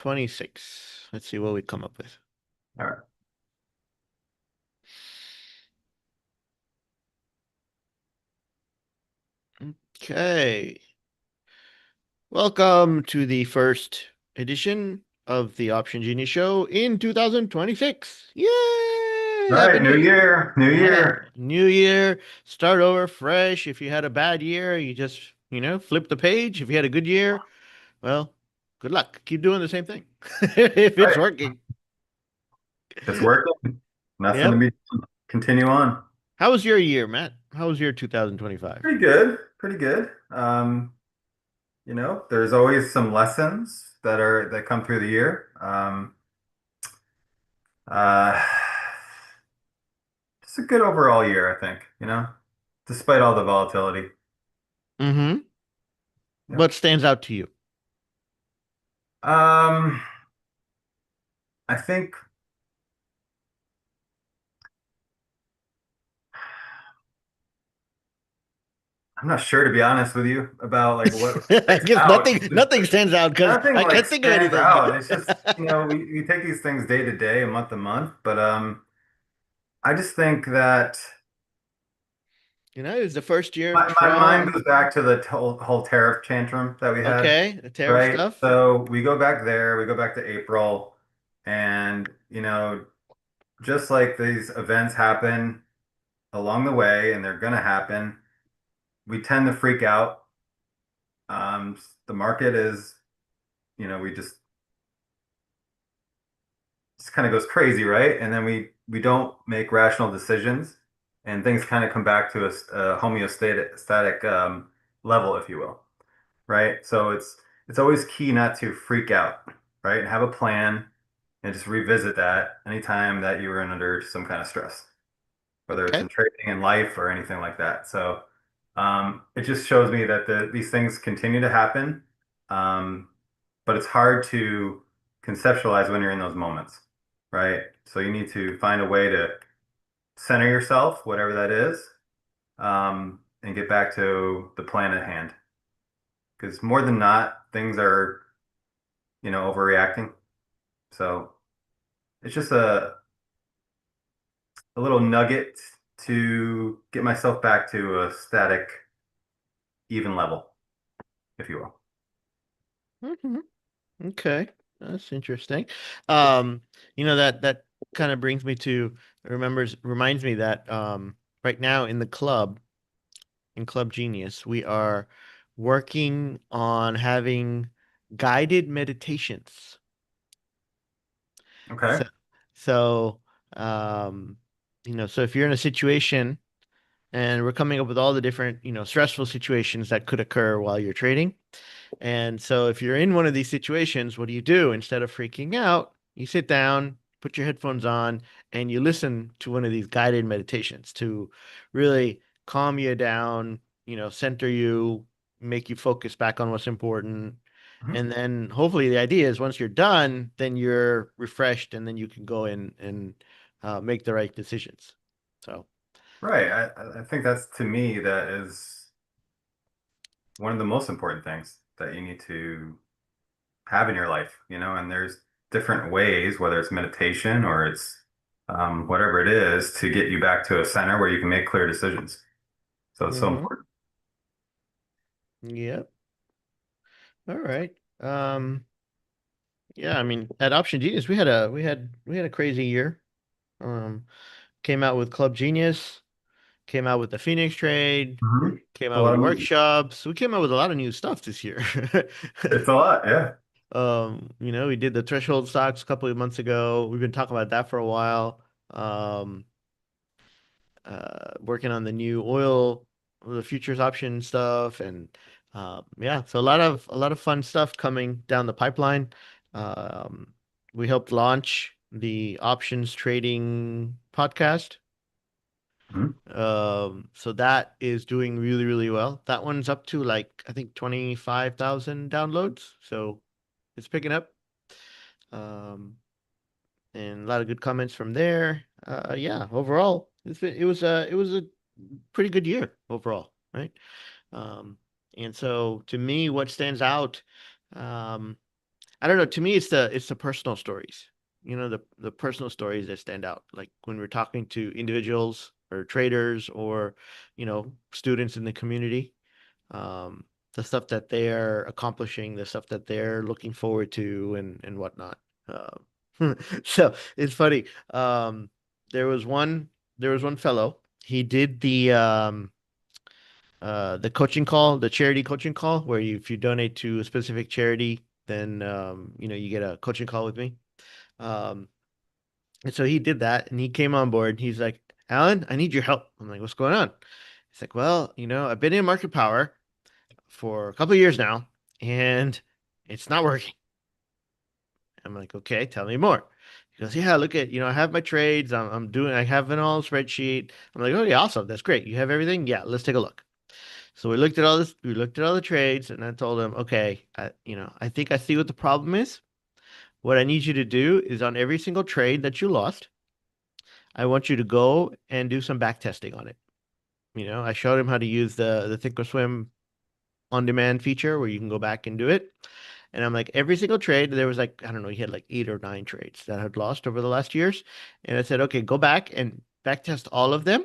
26. Let's see what we come up with. All right. Okay. Welcome to the first edition of the Option Genius Show in 2026. Yay! All Happy right. New New Year. year. New year. New Year. Start over fresh. If you had a bad year, you just, flip the page. If you had a good year, well, good luck. Keep doing the same thing if All it's right. working. It's working. Nothing to Yep. be. Continue on. How was your year, Matt? How was your 2025? Pretty good. Pretty good. There's always some lessons that come through the year. Uh, just a good overall year, I think, despite all the volatility. Mm-hmm. Yeah. What stands out to you? Um, I think I'm not sure to be honest with you about like what I sticks guess out. nothing stands out because Nothing I like can't think of stands anything. out. It's just, we take these things day to day and month to month, but I just think that It was the first year of my mind Trump. goes back to the whole tariff tantrum that we had, Okay, the tariff right? stuff. So we go back there, we go back to April, and just like these events happen along the way, and they're gonna happen, we tend to freak out. The market is, we just kind of goes crazy, right? And then we don't make rational decisions, and things kind of come back to a homeostatic static level, if you will, right? So it's always key not to freak out, right? And have a plan and just revisit that anytime that you are under some kind of stress, whether it's Okay, in trading, in life, or anything like that. So it just shows me that these things continue to happen, um, but it's hard to conceptualize when you're in those moments, right? So you need to find a way to center yourself, whatever that is, and get back to the plan at hand. Because more than not, things are, overreacting. So it's just a little nugget to get myself back to a static, even level, if you will. hmm okay, that's interesting. Um, that kind of brings me to reminds me that right now in the club, in Club Genius, we are working on having guided meditations. Okay. So, so, um, so if you're in a situation and we're coming up with all the different, stressful situations that could occur while you're trading. And so if you're in one of these situations, what do you do? Instead of freaking out, you sit down, put your headphones on, and you listen to one of these guided meditations to really calm you down, center you, make you focus back on what's important. Mhm. And then hopefully the idea is once you're done, then you're refreshed and then you can go in and make the right decisions. So, Right. I think that's to me that is one of the most important things that you need to have in your life, and there's different ways, whether it's meditation or it's whatever it is, to get you back to a center where you can make clear decisions. So it's so hmm important. yep. All right. Yeah, I mean, at Option Genius, we had a crazy year. Um, Came out with Club Genius, came out with the Phoenix trade, Mhm. came It's a out lot with of movement. workshops. We came out with a lot of new stuff this year. It's a lot, yeah. We did the threshold stocks a couple of months ago. We've been talking about that for a while. Um, Working on the new oil, the futures option stuff, and yeah, so a lot of fun stuff coming down the pipeline. Um, we helped launch the options trading podcast. Mhm. So that is doing really, really well. That one's up to like I think 25,000 downloads. So it's picking up. Um, and a lot of good comments from there. Yeah, overall, it was a pretty good year overall, right? Um, and so to me, what stands out, um, I don't know. To me, it's the personal stories. You know, the personal stories that stand out. Like when we're talking to individuals or traders or, students in the community, um, the stuff that they're accomplishing, the stuff that they're looking forward to, and whatnot. So it's funny. There was one there was one fellow. He did the coaching call, the charity coaching call, where if you donate to a specific charity, then you get a coaching call with me. Um, and so he did that, and he came on board. He's like, "Alan, I need your help." I'm like, "What's going on?" He's like, "Well, I've been in market power for a couple of years now, and it's not working." I'm like, "Okay, tell me more." He goes, "Yeah, look at, I have my trades. I have an all spreadsheet." I'm like, "Okay, awesome. That's great. You have everything? Yeah, let's take a look." So we looked at all this, we looked at all the trades, and I told him, "Okay, I think I see what the problem is. What I need you to do is on every single trade that you lost, I want you to go and do some back testing on it." I showed him how to use the Thinkorswim on demand feature where you can go back and do it. And I'm like, every single trade, there was like, I don't know, he had like 8 or 9 trades that had lost over the last years. And I said, "Okay, go back and back test all of them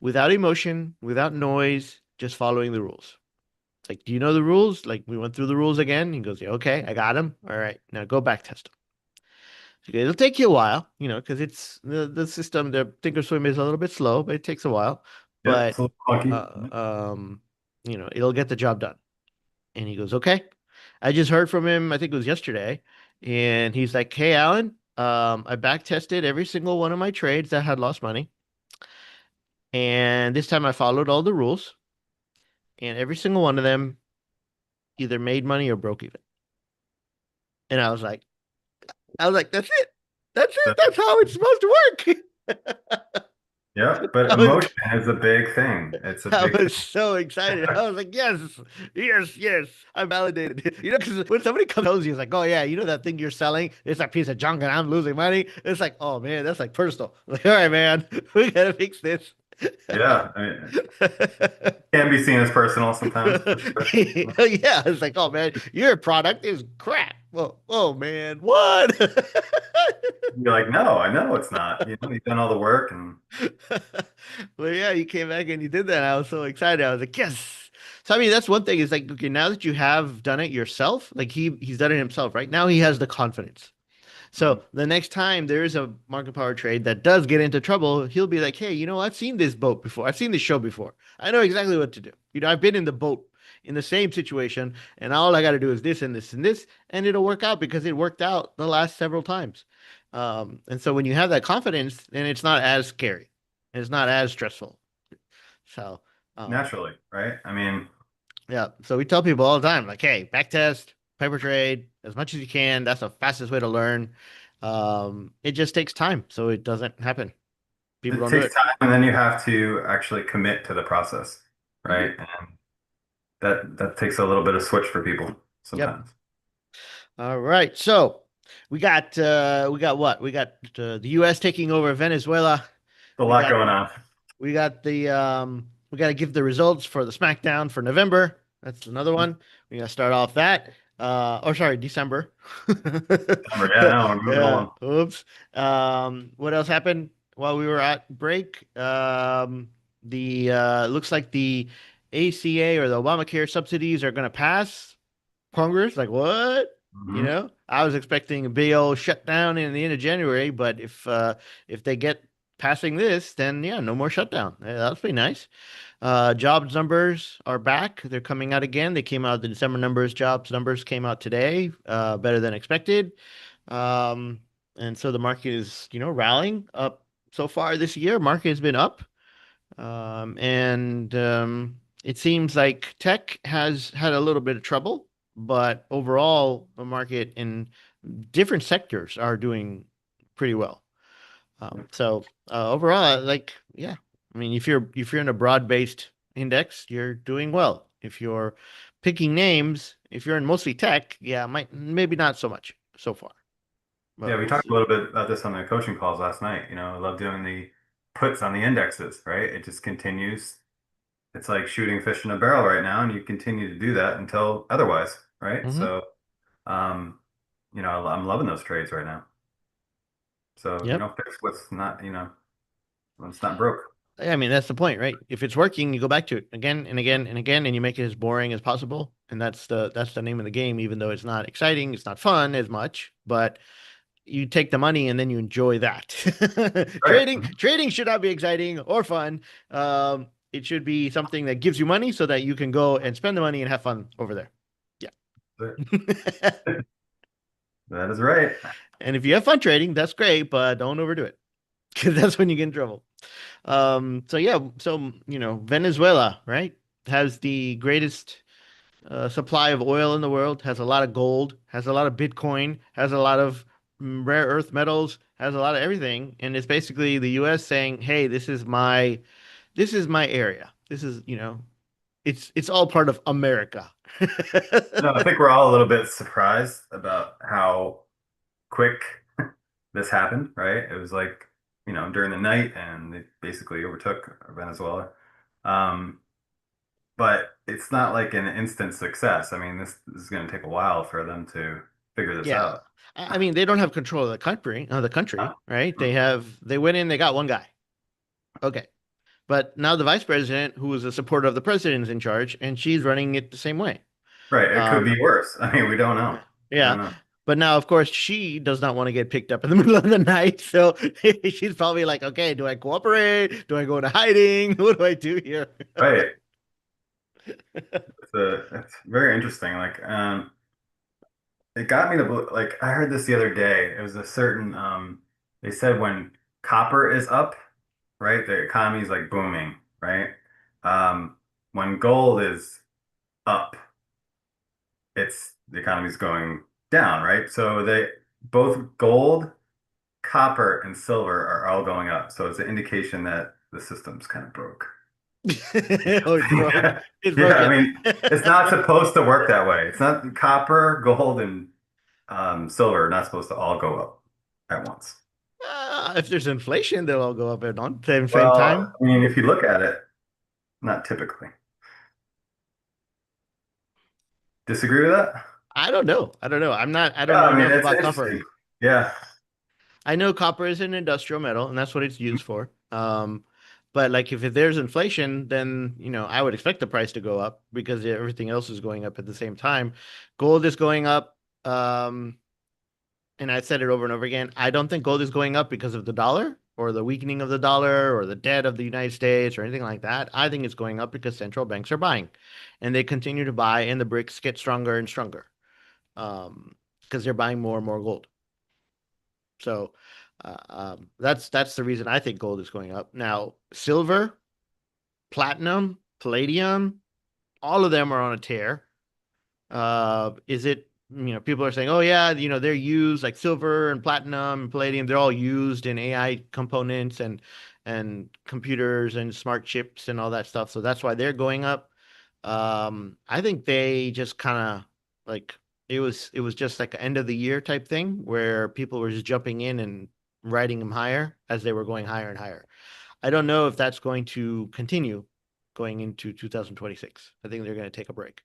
without emotion, without noise, just following the rules." It's like, "Do you know the rules?" Like, we went through the rules again. He goes, "Yeah, okay, I got them. All right, now go back test them." Okay, it'll take you a while, because it's the system. The Thinkorswim is a little bit slow, but it takes a while. Yep, it's But a little clunky. uh, um, it'll get the job done. And he goes, "Okay." I just heard from him. I think it was yesterday, and he's like, "Hey, Alan, I back tested every single one of my trades that had lost money, and this time I followed all the rules, and every single one of them either made money or broke even." And I was like, "That's it. That's it. That's how it's supposed to work." Yep, but I was emotion is a big thing. It's a I big was so excited. I was like, "Yes, yes, yes. I'm validated." Because when somebody comes and tells you, it's like, "Oh yeah, that thing you're selling, it's a piece of junk and I'm losing money." It's like, "Oh man, that's like personal." Like, "All right, man, we gotta fix this." yeah. I mean, can be seen as personal sometimes. Yeah, it's like, "Oh man, your product is crap." Well, oh man, what? You're like, no, I know it's not. You've done all the work and Well, yeah, you came back and you did that. I was so excited. I was like, "Yes." So I mean, that's one thing. Is like, okay, now that you have done it yourself, like he's done it himself, right? Now he has the confidence. So Mhm. the next time there is a market power trade that does get into trouble, he'll be like, "Hey, I've seen this boat before. I've seen this show before. I know exactly what to do. I've been in the boat in the same situation, and all I got to do is this and this and this, and it'll work out because it worked out the last several times." And so when you have that confidence, then it's not as scary. It's not as stressful. So, um, Naturally, right? I mean, yeah. So we tell people all the time, like, "Hey, back test, paper trade as much as you can. That's the fastest way to learn." It just takes time, so it doesn't happen. People it don't do takes it. time and then you have to actually commit to the process, Hmm. right? And that takes a little bit of switch for people Yep. sometimes. All right. So we got what? We got the U.S. taking over Venezuela. A We lot got going on. we got to give the results for the SmackDown for November. That's another one. We got to start off that. Or sorry, December. December. Yeah, no, we're moving Yeah. along. Oops. What else happened while we were at break? The looks like the ACA or the Obamacare subsidies are going to pass Congress. Like what? Hmm. I was expecting a big old shutdown in the end of January, but if they get passing this, then yeah, no more shutdown. That'll be nice. Jobs numbers are back. They're coming out again. They came out, the December numbers, jobs numbers came out today, better than expected. Um, and so the market is, rallying up so far this year. Market has been up. And it seems like tech has had a little bit of trouble, but overall, the market in different sectors are doing pretty well. So overall, like, yeah, I mean, if you're in a broad-based index, you're doing well. If you're picking names, if you're in mostly tech, yeah, might maybe not so much so far, Yeah, but we we'll talked a see. little bit about this on the coaching calls last night. I love doing the puts on the indexes, right? It just continues. It's like shooting fish in a barrel right now, and you continue to do that until otherwise, right? Hmm. So, um, I'm loving those trades right now. So, Yep. fix what's not, when it's not broke. I mean, that's the point, right? If it's working, you go back to it again and again and again, and you make it as boring as possible. And that's the name of the game, even though it's not exciting, it's not fun as much, but you take the money and then you enjoy that. Right. Trading should not be exciting or fun. It should be something that gives you money so that you can go and spend the money and have fun over there. Yeah. That is right. And if you have fun trading, that's great, but don't overdo it because that's when you get in trouble. So yeah, so Venezuela, right, has the greatest supply of oil in the world, has a lot of gold, has a lot of Bitcoin, has a lot of rare earth metals, has a lot of everything, and it's basically the U.S. saying, "Hey, this is my area. This is, it's all part of America." No, I think we're all a little bit surprised about how quick this happened, right? It was like, during the night and they basically overtook Venezuela. Um, but it's not like an instant success. I mean, this is going to take a while for them to figure this Yeah. out. I mean, they don't have control of the country, right? They went in, they got one guy. Okay. But now the vice president, who is a supporter of the president, is in charge, and she's running it the same way. Right. It could Um, be worse. I mean, we don't know. We don't yeah. know. But now, of course, she does not want to get picked up in the middle of the night. So she's probably like, okay, do I cooperate? Do I go into hiding? What do I do here? Right. It's very interesting. Like, it got me to like I heard this the other day. It was a certain they said when copper is up, right, the economy is like booming, right? When gold is up, it's the economy's going down, right? So they both gold, copper, and silver are all going up. So it's an indication that the system's kind of broke. Oh, it's broke. Yeah. It's Yeah, I broken. mean, it's not supposed to work that way. It's not copper, gold, and silver are not supposed to all go up at once. If there's inflation, they'll all go up at the same Well, time. I mean, if you look at it, not typically. Disagree with that? I don't know. I don't know. I Yeah, don't know I mean, enough it's about copper. interesting. Yeah. I know copper is an industrial metal, and that's what it's used for. But like if there's inflation, then I would expect the price to go up because everything else is going up at the same time. Gold is going up, and I said it over and over again. I don't think gold is going up because of the dollar or the weakening of the dollar or the debt of the United States or anything like that. I think it's going up because central banks are buying, and they continue to buy, and the bricks get stronger and stronger, because they're buying more and more gold. So that's the reason I think gold is going up. Now, silver, platinum, palladium, all of them are on a tear. Is it, people are saying, oh yeah, they're used like silver and platinum and palladium, they're all used in AI components and computers and smart chips and all that stuff. So that's why they're going up. I think they just kind of like it was just like an end of the year type thing where people were just jumping in and riding them higher as they were going higher and higher. I don't know if that's going to continue going into 2026. I think they're going to take a break.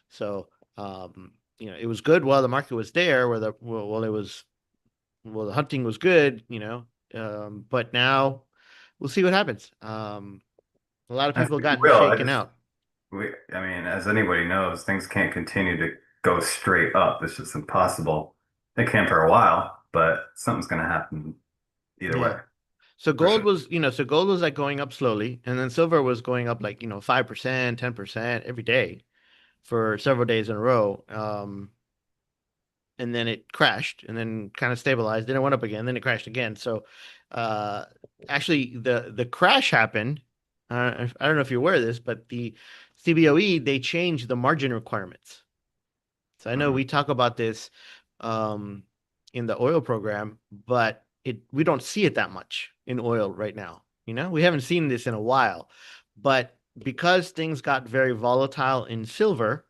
So, it was good while the market was there, where the hunting was good, but now we'll see what happens. A lot of I people think we got will. shaken out. I mean, as anybody knows, things can't continue to go straight up. It's just impossible. They can for a while, but something's going to happen either way, Yeah. So for gold sure. was, so gold was like going up slowly, and then silver was going up like, 5%, 10% every day for several days in a row. And then it crashed and then kind of stabilized. Then it went up again. Then it crashed again. So, uh, actually, the crash happened. I don't know if you're aware of this, but the CBOE they changed the margin requirements. So I know Mhm. we talk about this um, in the oil program, but we don't see it that much in oil right now. We haven't seen this in a while, but because things got very volatile in silver,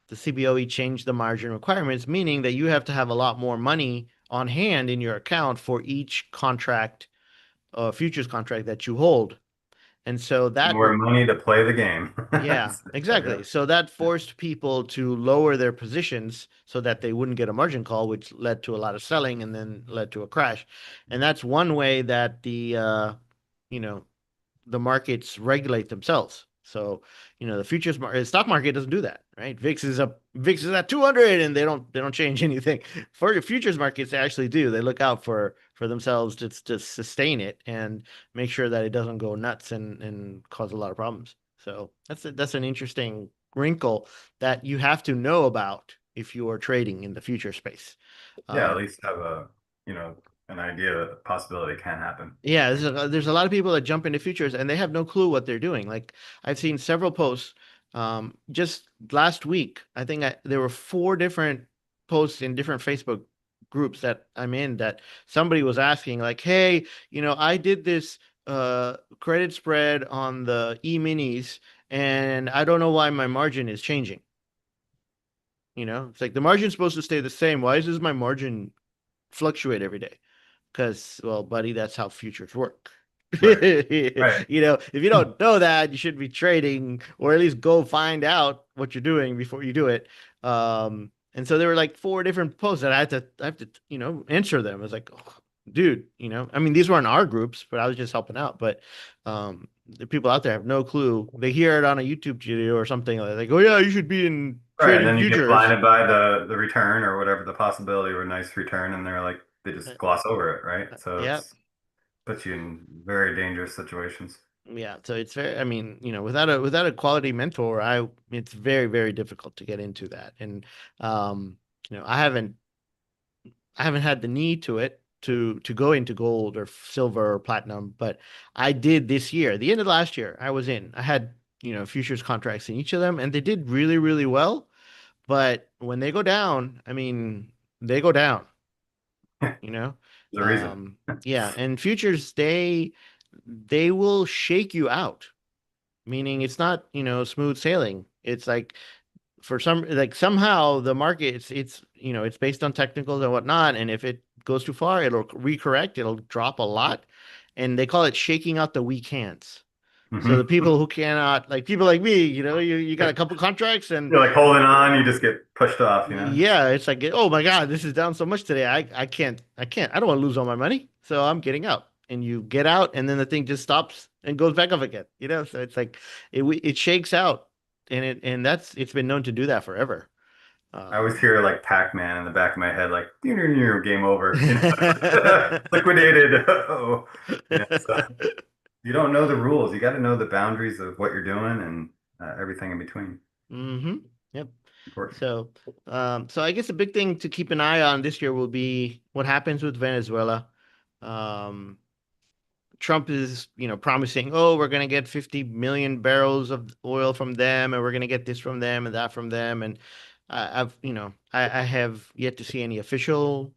the CBOE changed the margin requirements, meaning that you have to have a lot more money on hand in your account for each contract, futures contract that you hold. And so that More money to play the game. yeah, exactly. Yep. So that forced people to lower their positions so that they wouldn't get a margin call, which led to a lot of selling and then led to a crash. And that's one way that you know, the markets regulate themselves. So, the futures market, stock market doesn't do that, right? VIX is at 200 and they don't change anything. For your futures markets, they actually do. They look out for themselves to sustain it and make sure that it doesn't go nuts and cause a lot of problems. So that's an interesting wrinkle that you have to know about if you are trading in the future space. Yeah, at Um, least have you know, an idea that the possibility can happen. Yeah, Right. there's a lot of people that jump into futures and they have no clue what they're doing. Like I've seen several posts just last week. I think there were four different posts in different Facebook groups that I'm in that somebody was asking like, "Hey, I did this credit spread on the E-minis and I don't know why my margin is changing." It's like the margin's supposed to stay the same. Why does my margin fluctuate every day? Because, well, buddy, that's how futures work. Right. Right. If you don't know that, you should be trading or at least go find out what you're doing before you do it. And so there were like four different posts that I have to, answer them. I was like, oh, dude, I mean, these weren't our groups, but I was just helping out. But the people out there have no clue. They hear it on a YouTube video or something like, oh yeah, you should be in Right. And trading then you get futures. blinded by the return or whatever the possibility of a nice return, and they're like they Uh, just gloss over it, right? So Yeah. it's puts you in very dangerous situations. Yeah, so it's very, I mean, without a quality mentor, it's very, very difficult to get into that. And I haven't had the need to it to go into gold or silver or platinum, but I did this year. The end of last year, I was in. I had, futures contracts in each of them and they did really, really well. But when they go down, I mean, they go down, There's you know? a reason. Yeah, and futures they will shake you out, meaning it's not, smooth sailing. It's like somehow the market it's based on technicals and whatnot, and if it goes too far, it'll recorrect, it'll drop a lot, and they call it shaking out the weak hands. So the Hmm. people who cannot, like people like me, you got a couple contracts and You're like holding on, you just get pushed off, you know? yeah, it's like, oh my God, this is down so much today. I can't, I don't want to lose all my money. So I'm getting out. And you get out, and then the thing just stops and goes back up again. So it's like it shakes out, and it's been known to do that forever. I always Um, hear like Pac-Man in the back of my head, like game over, liquidated. Oh, so you don't know the rules. You got to know the boundaries of what you're doing and everything in between. hmm Yep. Important. So I guess a big thing to keep an eye on this year will be what happens with Venezuela. Um, Trump is, promising, oh, we're going to get 50 million barrels of oil from them, and we're going to get this from them and that from them. And I have yet to see any official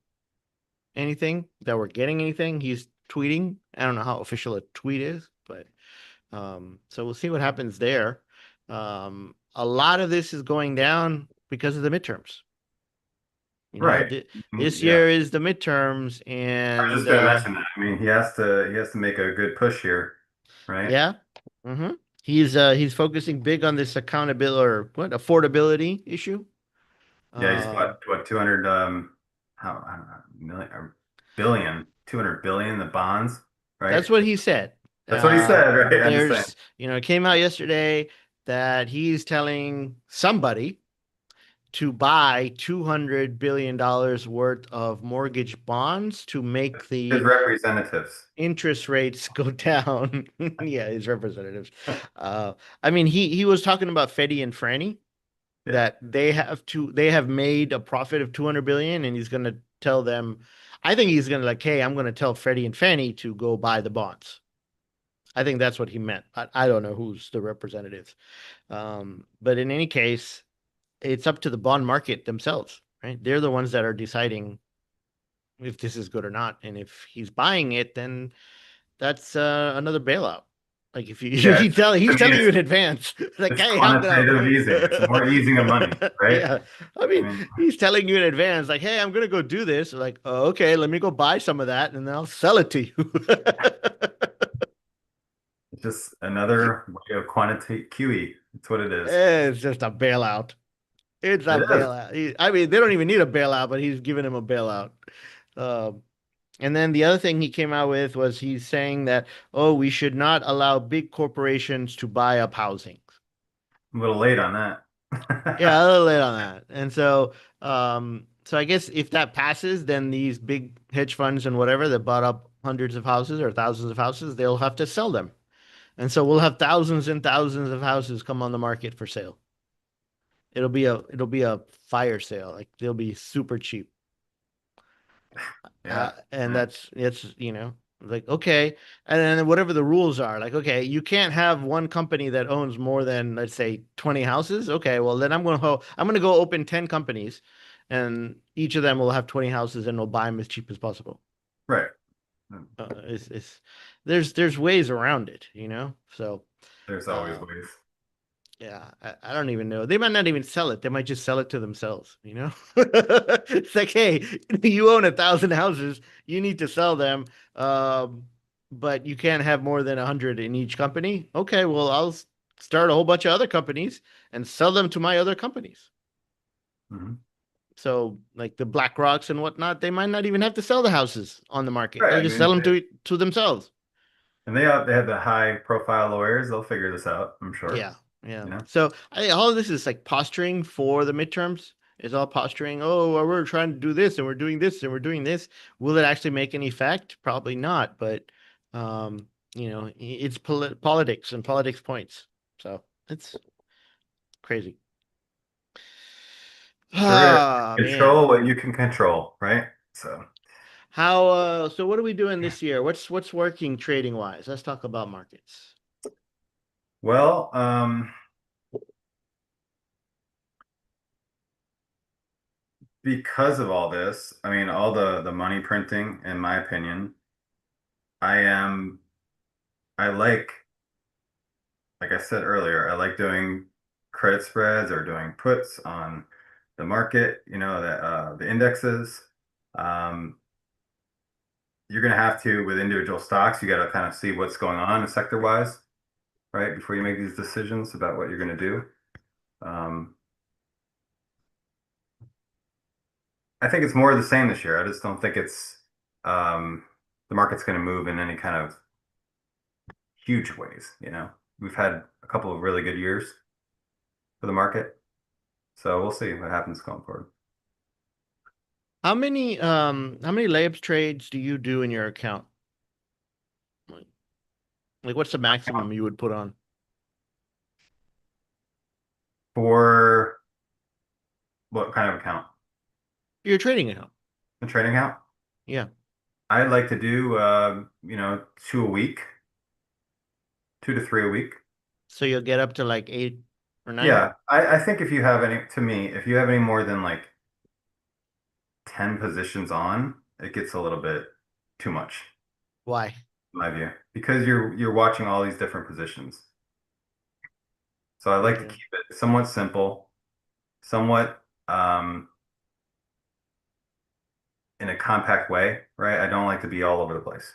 anything that we're getting anything. He's tweeting. I don't know how official a tweet is, but so we'll see what happens there. A lot of this is going down because of the midterms. Right. This Yeah. year is the midterms, I was and just going to mention that. I mean, he has to make a good push here, right? yeah. hmm he's focusing big on this accountability or what affordability issue. Yeah, he's Um, what 200 how I don't know, million or billion, 200 billion the bonds, right? that's what he said. That's what he said, right? I'm just saying. It came out yesterday that he's telling somebody to buy $200 billion worth of mortgage bonds to make His the representatives. interest rates go down. Yeah, his representatives. Uh, I mean, he was talking about Freddie and Franny Yeah. that they have made a profit of 200 billion and he's going to tell them. I think he's going to like, hey, I'm going to tell Freddie and Fannie to go buy the bonds. I think that's what he meant. I don't know who's the representative. But in any case, it's up to the bond market themselves, right? They're the ones that are deciding if this is good or not. And if he's buying it, then that's another bailout. Like if you Yeah, he's to me telling you in advance, like, it's hey, I'm quantitative gonna, easing. It's more easing of money, right? yeah. I I mean, mean, he's telling you in advance, like, hey, I'm gonna go do this. Like, oh, okay, let me go buy some of that, and then I'll sell it to you. it's just another way of quantity QE. That's what it is. It's just a bailout. It's a It is. bailout. I mean, they don't even need a bailout, but he's giving him a bailout. Um, and then the other thing he came out with was he's saying that, oh, we should not allow big corporations to buy up housing. A little late on Yeah, that. a little late on that. And so I guess if that passes, then these big hedge funds and whatever that bought up hundreds of houses or thousands of houses, they'll have to sell them. And so we'll have thousands and thousands of houses come on the market for sale. It'll be a fire sale. Like they'll be super cheap. Yeah. And Yeah. that's it's like okay, and then whatever the rules are, like okay, you can't have one company that owns more than let's say 20 houses. Okay, well then I'm gonna go open 10 companies, and each of them will have 20 houses, and we'll buy them as cheap as possible. Right. It's there's ways around it. So There's always uh, ways. yeah, I don't even know. They might not even sell it. They might just sell it to themselves. It's like, hey, you own 1,000 houses. You need to sell them. Um, but you can't have more than 100 in each company. Okay, well, start a whole bunch of other companies and sell them to my other companies. Hmm. So, like the Black Rocks and whatnot, they might not even have to sell the houses on the market. Right. They'll I just mean, sell them to themselves. and they have the high profile lawyers. They'll figure this out, I'm sure. Yeah, yeah. You know? So all of this is like posturing for the midterms. It's all posturing. Oh, well, we're trying to do this, and we're doing this, and we're doing this. Will it actually make any effect? Probably not. But um, it's politics and politics points. So it's crazy. Sure is. Ah, man. Control what you can control, right? So, So what are we doing this year? What's working trading wise? Let's talk about markets. well, because of all this, I mean, all the money printing, in my opinion, I am I like I said earlier, I like doing credit spreads or doing puts on the market, the indexes. Um, you're gonna have to with individual stocks, you got to kind of see what's going on sector wise, right, before you make these decisions about what you're gonna do. Um, I think it's more of the same this year. I just don't think it's um, the market's going to move in any kind of huge ways. We've had a couple of really good years for the market, so we'll see what happens going forward. How many layups trades do you do in your account? Like what's the maximum you would put on For what kind of account? your trading account? A trading account? Yeah. I like to do, two a week, 2 to 3 a week. So you'll get up to like 8 or 9? Yeah, I think if you have any, to me, if you have any more than like 10 positions on, it gets a little bit too much, Why? in my view, because you're watching all these different positions. So I like to Okay. keep it somewhat simple, somewhat in a compact way, right? I don't like to be all over the place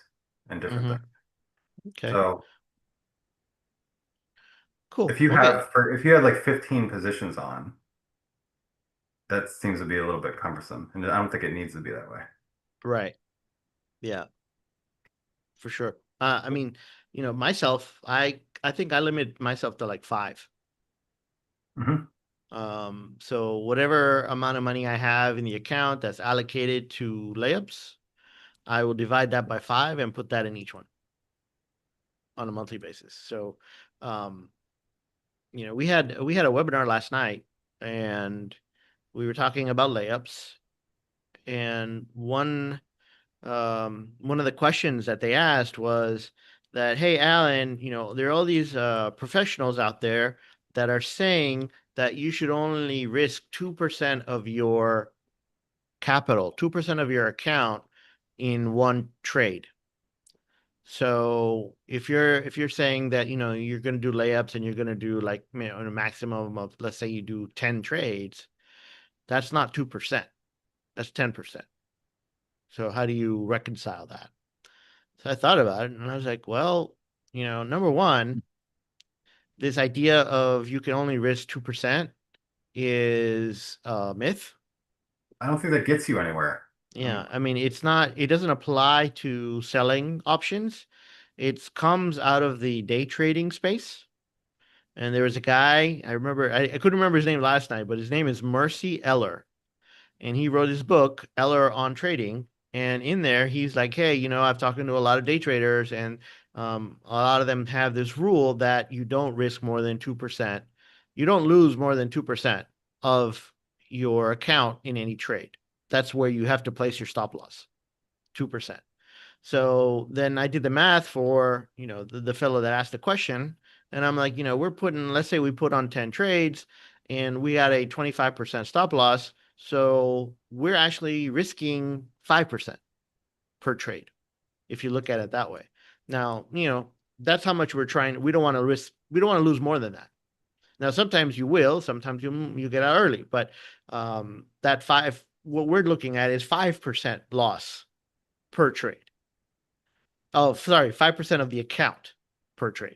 and different Mm-hmm. things. Okay. So Cool. Okay. if you had like 15 positions on, that seems to be a little bit cumbersome, and I don't think it needs to be that way. Right. Yeah, for sure. I mean, myself, I think I limit myself to like five. Hmm. So whatever amount of money I have in the account that's allocated to layups, I will divide that by five and put that in each one on a monthly basis. So, um, we had a webinar last night, and we were talking about layups, and one of the questions that they asked was that, hey, Alan, there are all these professionals out there that are saying that you should only risk 2% of your capital, 2% of your account in one trade. So if you're saying that you're going to do layups and you're going to do like a maximum of, let's say you do 10 trades, that's not 2%. That's 10%. So how do you reconcile that? So I thought about it and I was like, well, Number one, this idea of you can only risk 2% is a myth. I don't think that gets you anywhere. I mean, Yeah, I mean, it doesn't apply to selling options. It comes out of the day trading space. And there was a guy, I remember, I couldn't remember his name last night, but his name is Mercy Eller. And he wrote his book, Eller on Trading. And in there, he's like, hey, I've talked to a lot of day traders, and a lot of them have this rule that you don't risk more than 2%. You don't lose more than 2% of your account in any trade. That's where you have to place your stop loss, 2%. So then I did the math for, the fellow that asked the question. And I'm like, let's say we put on 10 trades and we got a 25% stop loss. So we're actually risking 5% per trade, if you look at it that way. Now, that's how much we're trying. We don't want to lose more than that. Now, sometimes you will, sometimes you get out early, but what we're looking at is 5% loss per trade. Oh, sorry, 5% of the account per trade,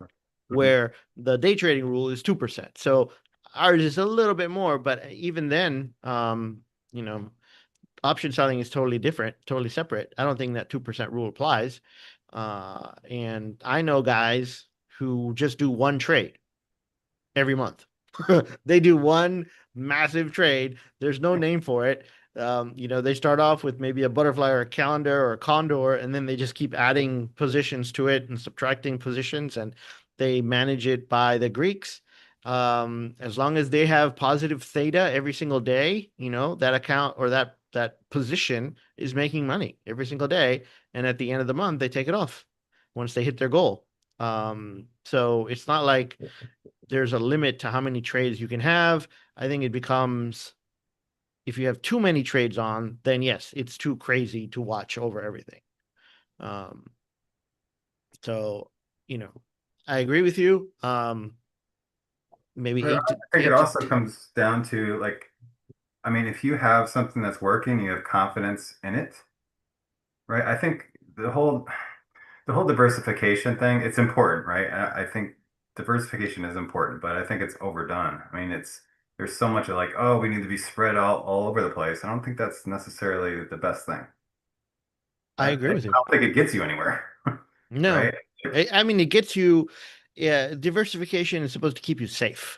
mhm. where the day trading rule is 2%. So ours is a little bit more, but even then, you know, option selling is totally different, totally separate. I don't think that 2% rule applies. And I know guys who just do one trade every month. They do one massive trade. There's no name for it. They start off with maybe a butterfly or a calendar or a condor, and then they just keep adding positions to it and subtracting positions, and they manage it by the Greeks. As long as they have positive theta every single day, that account or that position is making money every single day, and at the end of the month, they take it off once they hit their goal. So it's not like there's a limit to how many trades you can have. I think it becomes if you have too many trades on, then yes, it's too crazy to watch over everything. Um, so you know, I agree with you. Maybe But I think it eight to also comes down to like, I mean, if you have something that's working, you have confidence in it, right? I think the whole the whole diversification thing, it's important, right? I think diversification is important, but I think it's overdone. I mean, there's so much of like, oh, we need to be spread all over the place. I don't think that's necessarily the best thing. I agree I with you. don't think it gets you anywhere, No, right? I mean it gets you. Yeah, diversification is supposed to keep you safe.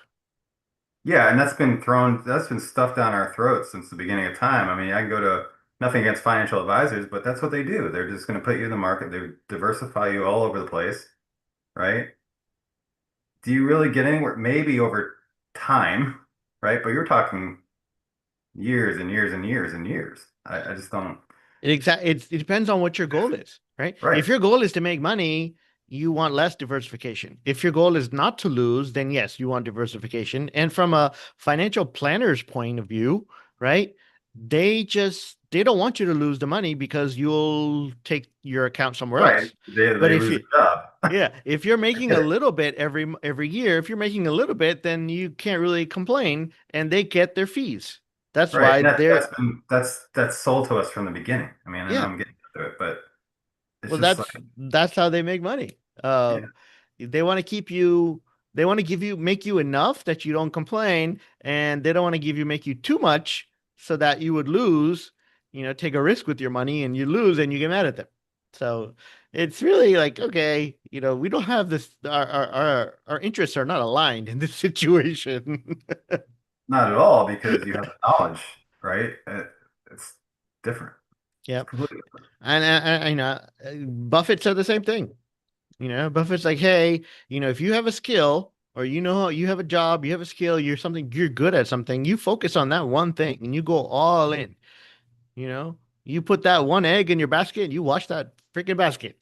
Yeah, and that's been stuffed down our throats since the beginning of time. I mean, I can go to nothing against financial advisors, but that's what they do. They're just going to put you in the market. They diversify you all over the place, right? Do you really get anywhere? Maybe over time, right? But you're talking years and years and years and years. I just don't. It depends on what your goal is, right? Right, If your goal is to make money, you want less diversification. If your goal is not to lose, then yes, you want diversification. And from a financial planner's point of view, right? They don't want you to lose the money because you'll take your account somewhere right. else. But They if lose you a job. yeah, if you're I making get a it. little bit every year, if you're making a little bit, then you can't really complain and they get their fees. That's Right, why and they're that's sold to us from the beginning. I mean, I know yeah. I'm getting to it, but it's Well, just like, that's how they make money. yeah, They want to keep you, they want to make you enough that you don't complain, and they don't want to make you too much so that you would lose, take a risk with your money and you lose and you get mad at them. So it's really like, okay, we don't have this, our interests are not aligned in this situation. not at all because you have the knowledge, right? It's different. It's Yep. completely different. Buffett said the same thing. Buffett's like, hey, if you have a skill or you have a job, you have a skill, you're good at something, you focus on that one thing and you go all in. You know, you put that one egg in your basket and you watch that freaking basket.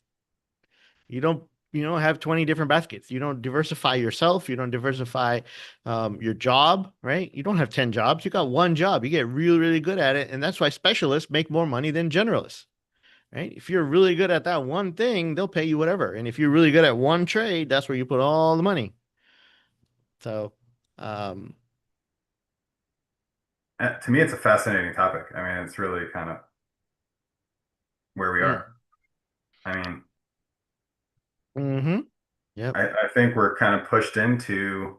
You don't have 20 different baskets. You don't diversify yourself. You don't diversify your job, right? You don't have 10 jobs. You got one job. You get really, really good at it. And that's why specialists make more money than generalists, right? If you're really good at that one thing, they'll pay you whatever. And if you're really good at one trade, that's where you put all the money. So, um, To me, it's a fascinating topic. I mean, it's really kind of where we mm, are. I mean, hmm Yep. I think we're kind of pushed into,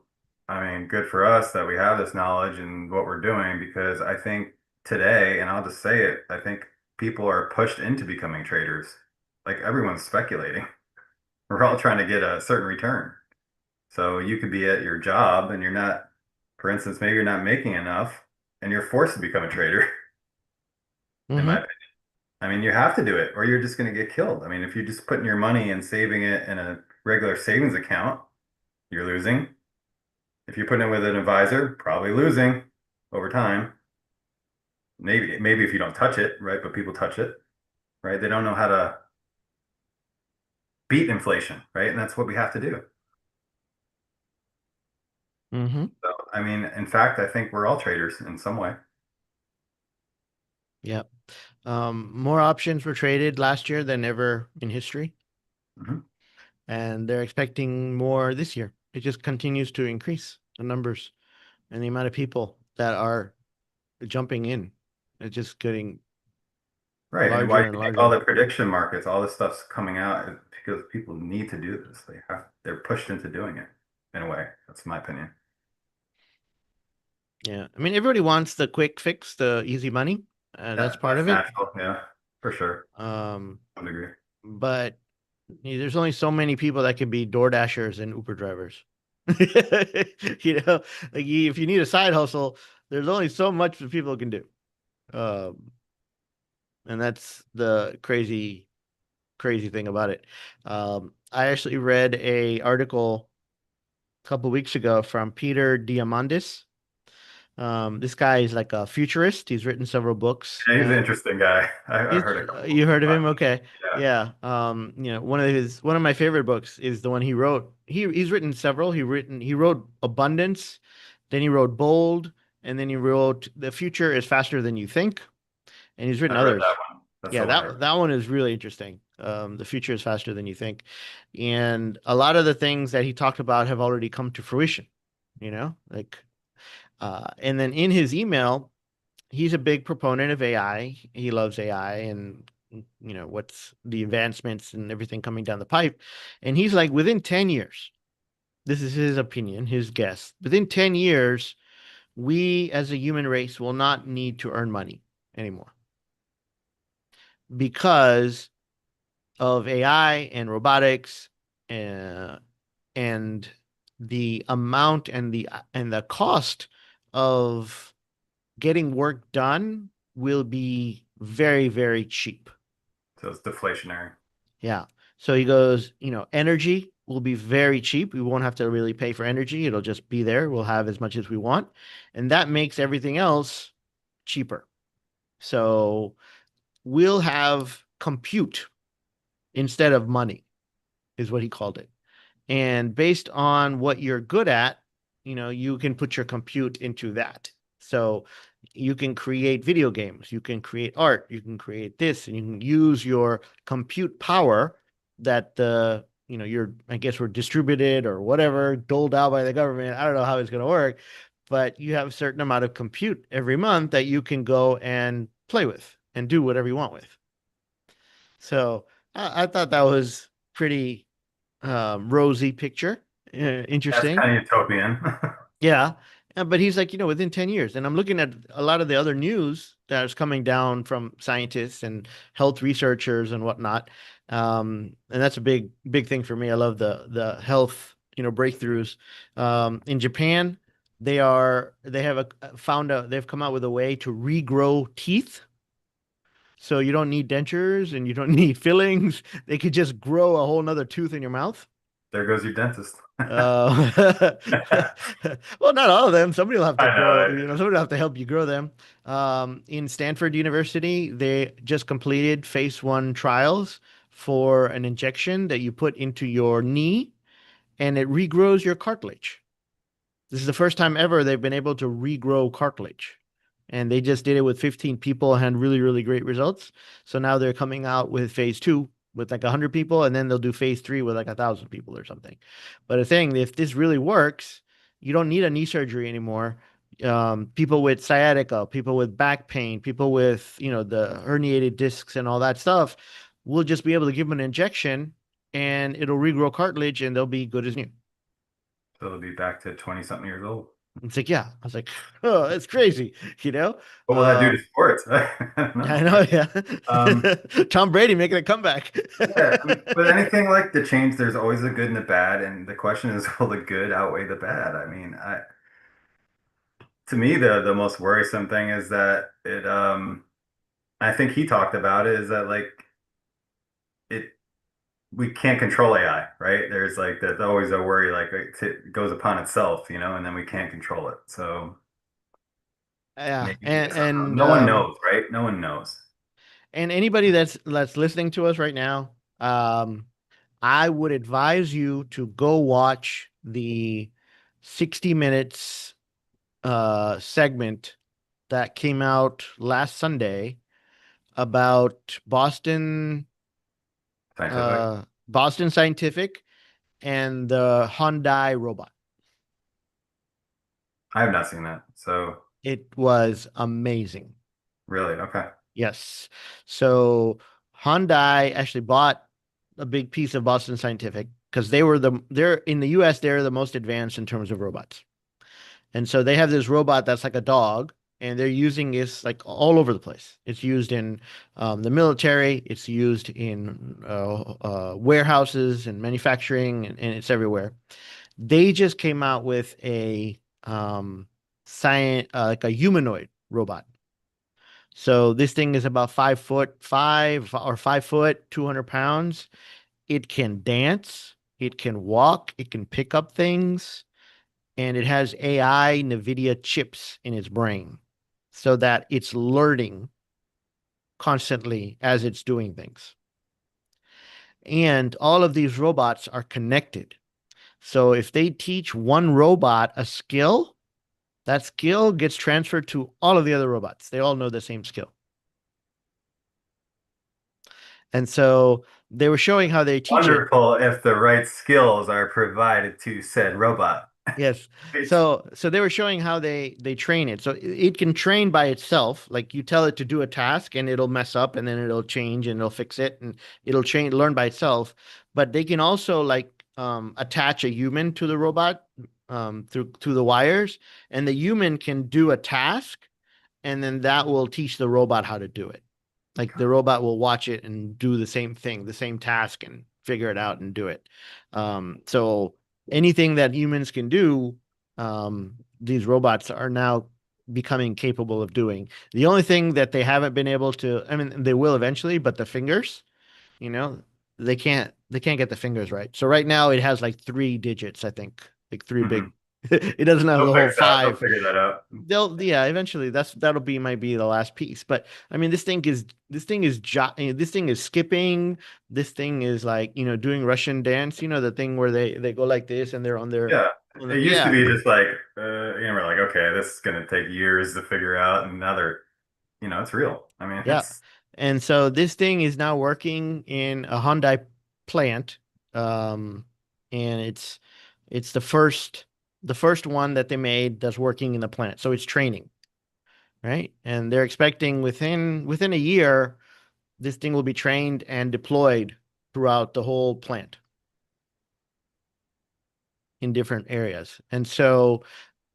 I mean, good for us that we have this knowledge and what we're doing because I think today, and I'll just say it, I think people are pushed into becoming traders. Like everyone's speculating. We're all trying to get a certain return. So you could be at your job and you're not, for instance, maybe you're not making enough and you're forced to become a trader, in my Mm-hmm. opinion. I mean, you have to do it or you're just going to get killed. I mean, if you're just putting your money and saving it in a regular savings account, you're losing. If you're putting it with an advisor, probably losing over time. Maybe if you don't touch it, right? But people touch it, right? They don't know how to beat inflation, right? And that's what we have to do. Mm-hmm. So, I mean, in fact, I think we're all traders in some way. Yep. More options were traded last year than ever in history, Mhm. and they're expecting more this year. It just continues to increase the numbers and the amount of people that are jumping in. It's just getting Right. And why larger do and you think all larger. the prediction markets, all this stuff's coming out is because people need to do this. They're pushed into doing it in a way. That's my opinion. Yeah. I mean, everybody wants the quick fix, the easy money. Yeah, That's part that's of it. natural. Yeah, for sure. Um, I would agree. but there's only so many people that can be Door Dashers and Uber drivers. Like if you need a side hustle, there's only so much that people can do. Um, and that's the crazy thing about it. I actually read a article a couple weeks ago from Peter Diamandis. This guy is like a futurist. He's written several books. Yeah, he's an interesting guy. I heard a couple You heard of him? podcasts. Okay. Yeah, Yeah. One of my favorite books is the one he wrote. He's written several. He wrote Abundance, then he wrote Bold, and then he wrote The Future is Faster Than You Think, and he's written I've read that others. one. That's Yeah, the one I read. that one is really interesting. The future is faster than you think. And a lot of the things that he talked about have already come to fruition, like and then in his email, he's a big proponent of AI. He loves AI and what's the advancements and everything coming down the pipe. And he's like, within 10 years, this is his opinion, his guess. Within 10 years, we as a human race will not need to earn money anymore because of AI and robotics, uh, and the amount and the cost of getting work done will be very, very cheap. So it's deflationary. Yeah. So he goes, energy will be very cheap. We won't have to really pay for energy. It'll just be there. We'll have as much as we want. And that makes everything else cheaper. So we'll have compute instead of money, is what he called it. And based on what you're good at, you can put your compute into that. So you can create video games, you can create art, you can create this, and you can use your compute power that you're, I guess, we're distributed or whatever, doled out by the government. I don't know how it's going to work, but you have a certain amount of compute every month that you can go and play with and do whatever you want with. So I thought that was pretty rosy picture. That's Interesting. kind of utopian. Yeah. But he's like, within 10 years. And I'm looking at a lot of the other news that is coming down from scientists and health researchers and whatnot. And that's a big thing for me. I love the health, breakthroughs. In Japan, they've come out with a way to regrow teeth. So you don't need dentures and you don't need fillings. They could just grow a whole nother tooth in your mouth. There goes your dentist. Uh, I well, not all of them. Somebody will have to grow, know. somebody will have to help you grow them. In Stanford University, they just completed phase one trials for an injection that you put into your knee and it regrows your cartilage. This is the first time ever they've been able to regrow cartilage. And they just did it with 15 people and had really, really great results. So now they're coming out with phase two with like 100 people, and then they'll do phase three with like 1,000 people or something. But the thing, if this really works, you don't need a knee surgery anymore. People with sciatica, people with back pain, people with, the herniated discs and all that stuff, will just be able to give them an injection and it'll regrow cartilage and they'll be good as new. So it'll be back to 20 something years old. It's like, yeah. I was like, oh, that's crazy, you know? What will that do to sports? I don't I know. know, yeah. Um, Tom Brady making a comeback. yeah, I mean, with anything like the change, there's always a good and a bad, and the question is, will the good outweigh the bad? I mean, to me, the most worrisome thing is that I think he talked about it, is that like it we can't control AI, right? There's like there's always a worry like it goes upon itself, and then we can't control it. So Yeah, maybe and no one knows, right? No one knows. anybody that's listening to us right now, um, I would advise you to go watch the 60 minutes segment that came out last Sunday about Scientific. Boston Scientific and the Hyundai robot. I have not seen that. So It was amazing. really, okay. Yes. So Hyundai actually bought a big piece of Boston Scientific because they're in the US, they're the most advanced in terms of robots. And so they have this robot that's like a dog, and they're using this like all over the place. It's used in the military, it's used in warehouses and manufacturing, and it's everywhere. They just came out with a like a humanoid robot. So this thing is about 5 foot five or 5 foot, 200 pounds. It can dance, it can walk, it can pick up things, and it has AI NVIDIA chips in its brain so that it's learning constantly as it's doing things. And all of these robots are connected. So if they teach one robot a skill, that skill gets transferred to all of the other robots. They all know the same skill. And so they were showing how they teach it. Wonderful if the right skills are provided to said robot. Yes. It's So they were showing how they train it. So it can train by itself. Like you tell it to do a task and it'll mess up and then it'll change and it'll fix it and it'll train learn by itself. But they can also like attach a human to the robot through the wires, and the human can do a task, and then that will teach the robot how to do it. Like the robot will watch it and do the same thing, the same task, and figure it out and do it. So anything that humans can do, these robots are now becoming capable of doing. The only thing that they haven't been able to, I mean, they will eventually, but the fingers, you know, they can't get the fingers right. So right now it has like 3 digits, I think, like three mhm. big. It doesn't have They'll the whole fix that. They'll five. figure that out. Yeah, eventually that'll be might be the last piece. But I mean, this thing is skipping. This thing is like, doing Russian dance, the thing where they go like this and they're Yeah. on It the used to yeah. be just like, we're like, okay, this is gonna take years to figure out, and now it's real. I mean, Yeah. And so this thing is now working in a Hyundai plant. Um, and it's the first one that they made that's working in the plant. So it's training, right? And they're expecting within a year, this thing will be trained and deployed throughout the whole plant in different areas. And so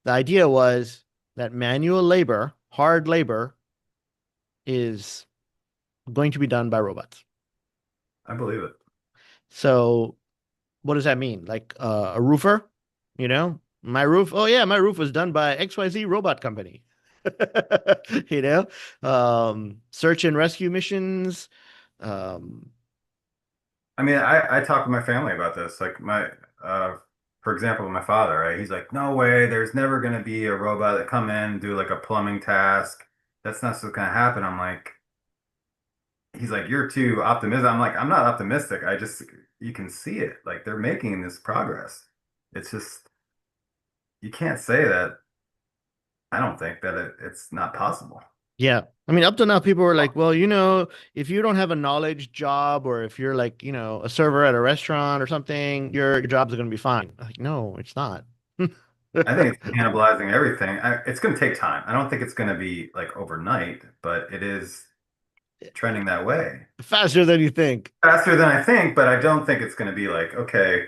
the idea was that manual labor, hard labor, is going to be done by robots. I believe it. So what does that mean? Like a roofer, my roof. Oh yeah, my roof was done by XYZ robot company. you know, Search and rescue missions. Um, I mean, I talk with my family about this. Like for example, my father, right? He's like, no way, there's never gonna be a robot that come in and do like a plumbing task. That's not what's gonna happen. I'm like, he's like, you're too optimistic. I'm like, I'm not optimistic. You can see it. Like they're making this progress. It's just, you can't say that. I don't think that it's not possible. yeah. I mean, up to now, people were like, well, if you don't have a knowledge job or if you're like, a server at a restaurant or something, your jobs are going to be fine. I'm like, no, it's not. I think it's cannibalizing everything. It's going to take time. I don't think it's going to be like overnight, but it is. trending that way faster than you think. faster than I think, but I don't think it's going to be like, okay,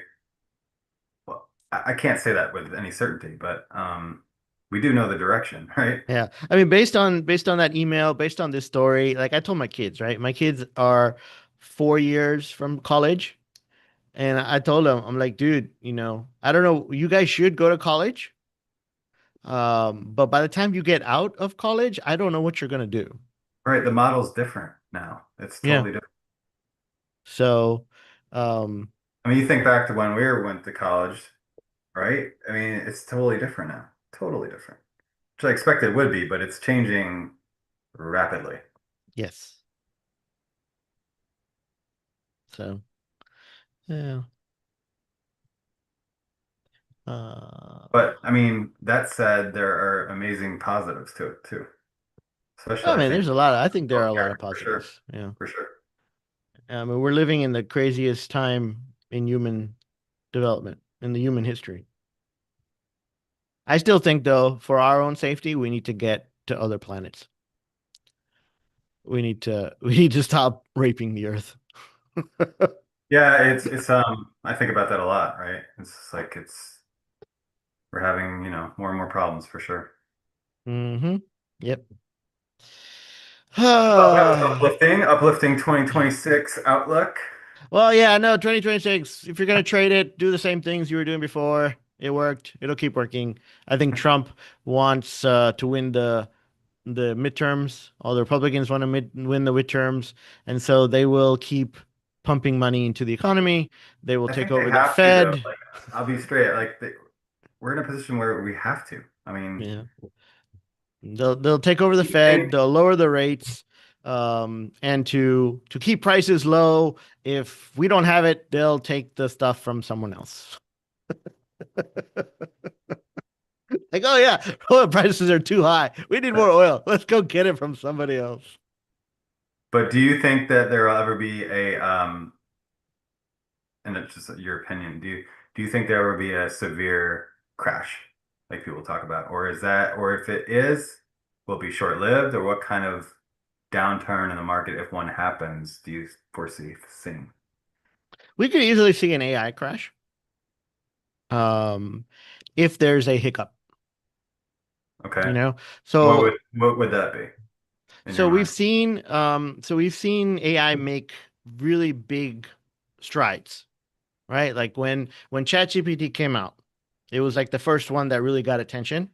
well, I can't say that with any certainty, but we do know the direction, right? Yeah. I mean, based on that email, based on this story, like I told my kids, right? My kids are 4 years from college. And I told them, I'm like, dude, I don't know, you guys should go to college. But by the time you get out of college, I don't know what you're gonna do. Right, the model's different now. It's Yeah. totally different. So, um, I mean, you think back to when went to college, right? I mean, it's totally different now. Totally different. Which I expected it would be, but it's changing rapidly. yes. So, yeah. Uh, But I mean, that said, there are amazing positives to it too. Especially, I I mean, think, I think there are a lot healthcare, of for sure, positives. Yeah. for sure. I mean, we're living in the craziest time in human development, in the human history. I still think, though, for our own safety, we need to get to other planets. We need to stop raping the earth. Yeah, it's I think about that a lot, right? It's just like we're having, more and more problems for sure. Mm-hmm. Yep. Well, that was uplifting 2026 outlook. Well, yeah, no, 2026. If you're gonna trade it, do the same things you were doing before. It worked. It'll keep working. I think Trump wants to win the midterms. All the Republicans want to win the midterms, and so they will keep pumping money into the economy. They will I take think they over the have to though. Fed. Like, I'll be straight. We're in a position where we have to. I mean, Yeah. They'll take over the do you Fed. think? They'll lower the rates, and to keep prices low. If we don't have it, they'll take the stuff from someone else. Like, oh yeah, oil prices are too high. We need more oil. Let's go get it from somebody else. But do you think that there will ever be and it's just your opinion, do you think there will be a severe crash like people talk about, or if it is, will it be short-lived, or what kind of downturn in the market, if one happens, do you foresee seeing? We could easily see an AI crash, um, if there's a hiccup. You Okay, know, what would so what would that be in your so we've mind? seen AI make really big strides, right? Like when ChatGPT came out, it was like the first one that really got attention.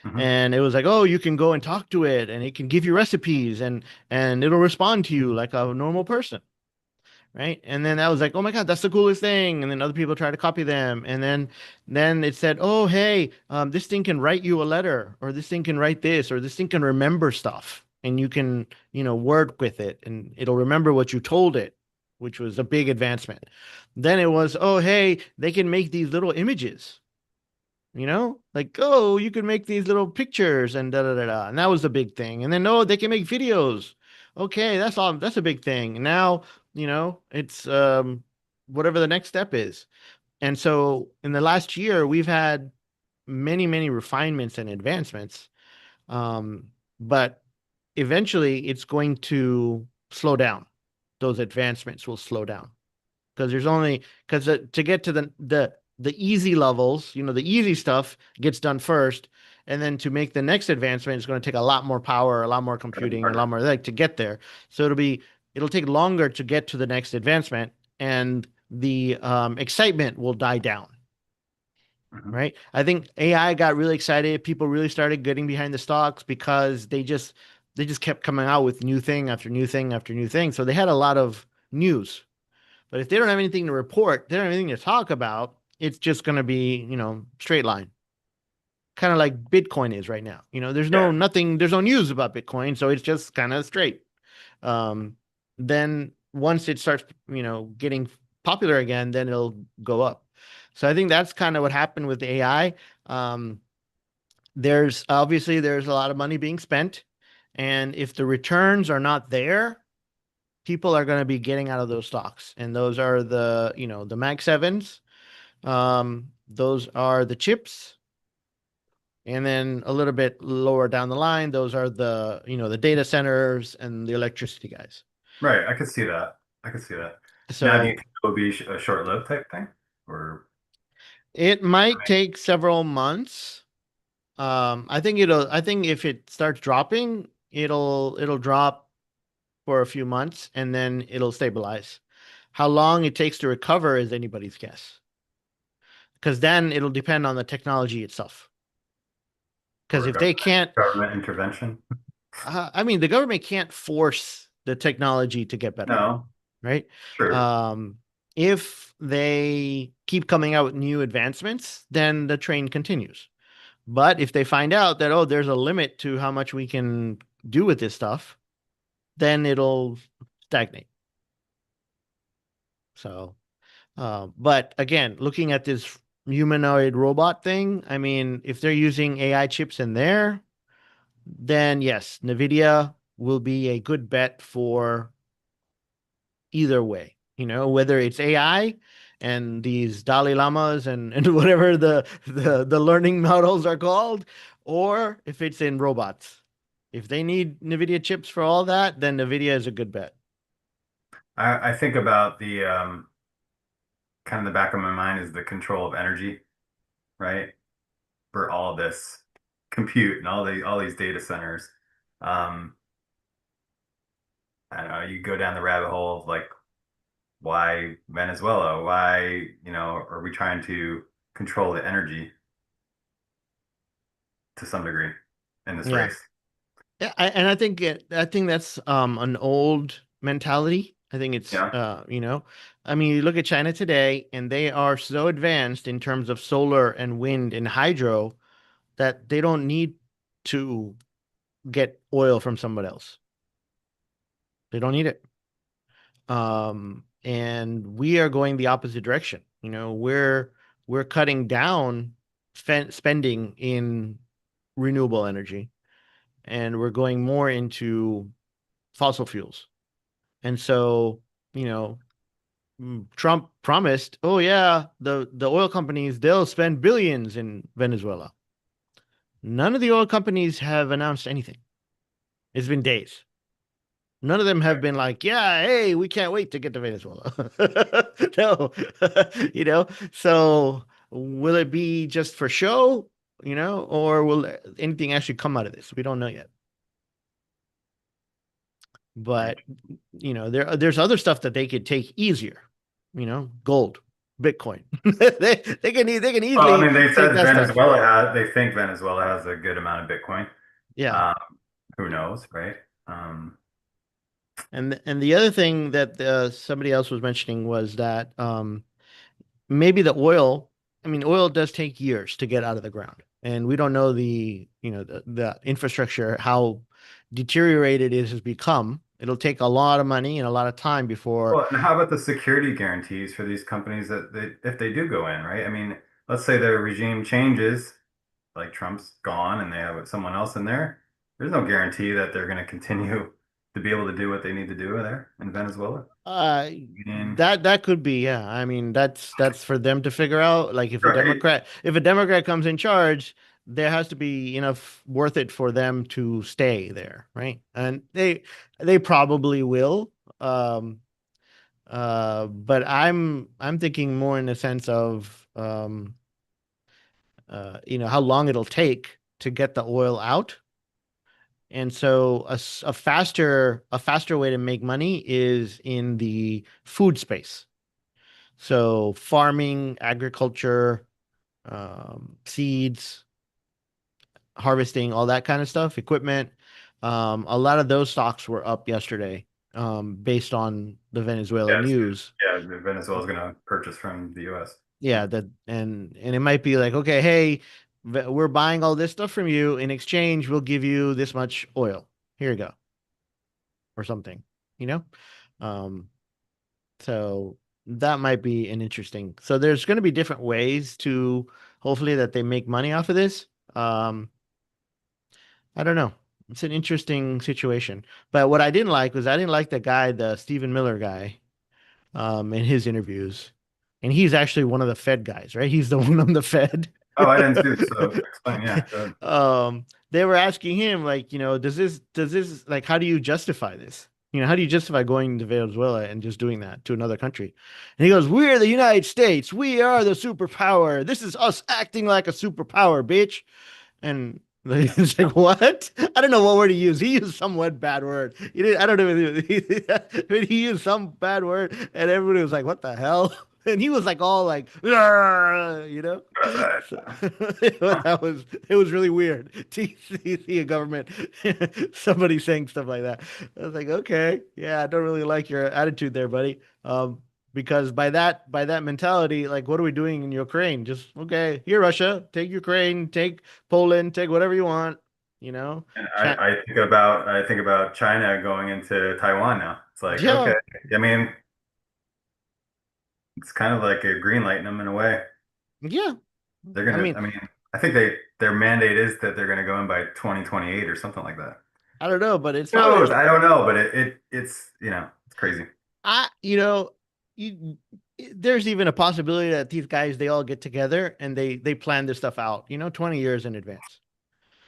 Hmm. And it was like, oh, you can go and talk to it, and it can give you recipes, and it'll respond to you like a normal person, right? And then that was like, oh my God, that's the coolest thing. And then other people tried to copy them. And then it said, oh hey, this thing can write you a letter, or this thing can write this, or this thing can remember stuff, and you can work with it, and it'll remember what you told it, which was a big advancement. Then it was, oh hey, they can make these little images. Like, oh, you can make these little pictures and da da da da. And that was the big thing. And then, oh, they can make videos. Okay, that's all. That's a big thing. And now, it's whatever the next step is. And so in the last year, we've had many, many refinements and advancements. But eventually it's going to slow down. Those advancements will slow down because to get to the easy levels, the easy stuff gets done first, and then to make the next advancement is going to take a lot more power, a lot more computing, a lot more like to get there. So it'll take longer to get to the next advancement, and the excitement will die down. Hmm. Right. I think AI got really excited. People really started getting behind the stocks because they just kept coming out with new thing after new thing after new thing. So they had a lot of news. But if they don't have anything to report, they don't have anything to talk about, it's just going to be, straight line. Kind of like Bitcoin is right now. Yeah. There's no news about Bitcoin, so it's just kind of straight. Um, then once it starts, getting popular again, then it'll go up. So I think that's kind of what happened with the AI. Um, there's a lot of money being spent, and if the returns are not there, people are going to be getting out of those stocks. And those are the Mag 7s. Those are the chips, And then a little bit lower down the line, those are the, the data centers and the electricity guys. Right. I could see that. I could see that. Now, do you So think it will be a short-lived type thing? Or it might take several months. I think if it starts dropping, it'll drop for a few months and then it'll stabilize. How long it takes to recover is anybody's guess. Because then it'll depend on the technology itself. Because or if they can't, government intervention? I mean, the government can't force the technology to get better, No, right? true. Um, if they keep coming out with new advancements, then the train continues. But if they find out that, oh, there's a limit to how much we can do with this stuff, then it'll stagnate. So, but again, looking at this humanoid robot thing, I mean, if they're using AI chips in there, then yes, NVIDIA will be a good bet for either way. Whether it's AI and these Dalai Lamas and whatever the learning models are called, or if it's in robots. If they need NVIDIA chips for all that, then NVIDIA is a good bet. I think about the kind of the back of my mind is the control of energy, right? For all this compute and all these data centers. Um, I don't know, you go down the rabbit hole of like why Venezuela? Why, are we trying to control the energy to some degree in this Yeah. race? Yeah, I think that's an old mentality. I think it's Yeah. I mean, you look at China today and they are so advanced in terms of solar and wind and hydro that they don't need to get oil from somebody else. They don't need it. And we are going the opposite direction. We're cutting down spending in renewable energy and we're going more into fossil fuels. And so, you know, Trump promised, oh yeah, the oil companies they'll spend billions in Venezuela. None of the oil companies have announced anything. It's been days. None of them have been like, yeah, hey, we can't wait to get to Venezuela. No, So will it be just for show, or will anything actually come out of this? We don't know yet. But there's other stuff that they could take easier, gold, Bitcoin. They can Well, I easily mean, they take said that stuff. they think Venezuela has a good amount of Bitcoin. Yeah. Um, who knows, right? Um, And the other thing that somebody else was mentioning was that maybe the oil, I mean, oil does take years to get out of the ground. And we don't know the infrastructure, how deteriorated it has become. It'll take a lot of money and a lot of time before. well, and how about the security guarantees for these companies if they do go in, right? I mean, let's say their regime changes, like Trump's gone and they have someone else in there. There's no guarantee that they're going to continue to be able to do what they need to do there in Venezuela. Uh, I mean, that could be, yeah. I mean, that's for them to figure out. Like right. If a Democrat comes in charge, there has to be enough worth it for them to stay there, right? And they probably will. Um, but I'm thinking more in the sense of how long it'll take to get the oil out. And so a faster way to make money is in the food space. So farming, agriculture, seeds, harvesting, all that kind of stuff, equipment. A lot of those stocks were up yesterday, based on the Venezuela Yes. news. Yeah, Venezuela's going to purchase from the US. Yeah, that and it might be like, okay, hey, we're buying all this stuff from you. In exchange, we'll give you this much oil. Here you go, or something, you know? Um, So that might be an interesting. So there's going to be different ways to hopefully that they make money off of this. Um, I don't know. It's an interesting situation. But what I didn't like was I didn't like the guy, the Stephen Miller guy, in his interviews. And he's actually one of the Fed guys, right? He's the one on the Fed. Oh, I didn't see it, so explain. Yeah, go ahead. They were asking him like, like, how do you justify this? How do you justify going to Venezuela and just doing that to another country? And he goes, "We're the United States. We are the superpower. This is us acting like a superpower, bitch." And it's like, what? I don't know what word he used. He used some bad word. He didn't, I don't know. He used some bad word, and everybody was like, "What the hell?" And he was like, all like, "Arr," So it was really weird to see a government, somebody saying stuff like that. I was like, okay, yeah, I don't really like your attitude there, buddy. Because by that mentality, like, what are we doing in Ukraine? Just okay, here, Russia, take Ukraine, take Poland, take whatever you want, you know. And Chat, I think about China going into Taiwan now. It's like, okay. yeah, I mean, it's kind of like a green lighting them in a way. yeah. They're I gonna, mean, I mean, I think their mandate is that they're gonna go in by 2028 or something like that. I don't know, but it's Who probably knows? I don't know, but it's it's crazy. I, you know, you, there's even a possibility that these guys they all get together and they plan this stuff out, 20 years in advance.